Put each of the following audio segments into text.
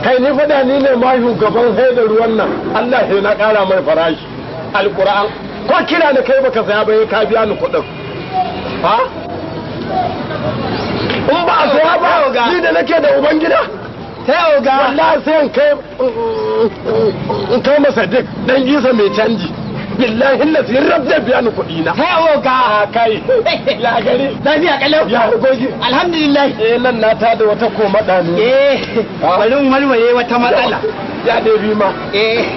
kai ni fada ni ne ma shugaban haidar ruwan nan Allah sai na kara mai farashi alquran ko kira da kai baka saya ba ka biya ni kuɗin ha in ba a saya ba ni da nake da uban gida sai oga wallahi sai in kai masa dik dan isa mai canji billahi lati rabda biya ni kuɗi na sai oga kai ya gari lafiya kalau ya goji alhamdulillah nan na ta da wata komada ne bari mu walwale wata matsala ya dai ma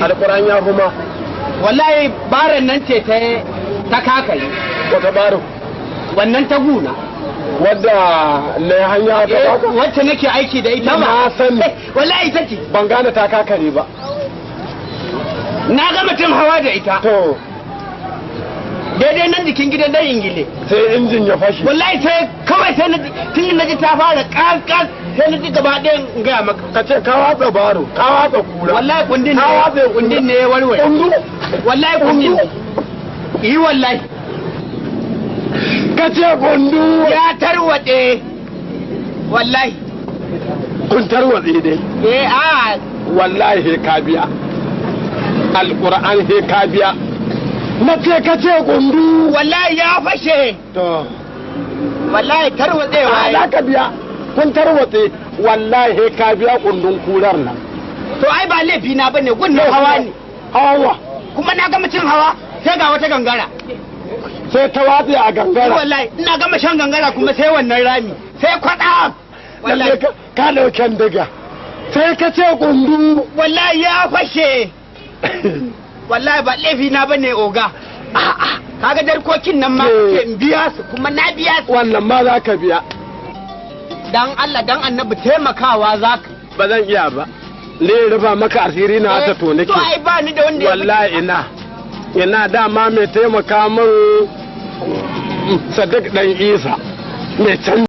alquran ya kuma wallahi baran nan ce ta kakari wata baro wannan ta guna wadda ne hanya ta baka wacce nake aiki da ita ba na sani wallahi ita ce ban gane ta kakare ba na ga mutum hawa da ita to daidai nan jikin gidan dan ingile sai injin ya fashi wallahi sai kawai sai tun na ji ta fara kankan sai na ji gaba ɗayan in gaya maka ka ce ka watsa baro ka watsa kura wallahi kundin ne ya warware kundu wallahi kundin yi wallahi ka ce kundu ya tarwatse wallahi kun tarwatse dai wallahi he ka biya alquran he ka biya na ce ka ce kundu wallahi ya fashe to wallahi tarwatsewa za ka biya kun tarwatse wallahi he ka biya kundin kurar nan to ai ba laifi na bane gunnan hawa ne hawa kuma na gama cin hawa sai ga wata gangara sai ta watsi a gangara wallahi ina gama shan gangara kuma sai wannan rami sai kwada wallahi ka dauken diga sai ka ce kundu wallahi ya fashe wallahi ba laifi na bane oga kaga darkokin nan ma ke in biya su kuma na biya su wannan ma za ka biya dan Allah dan annabi taimakawa za ka ba zan iya ba ne rufa maka asiri na ta to nake to ai ba ni da wanda wallahi ina dama mai taimaka min Sadiq dan Isa mai can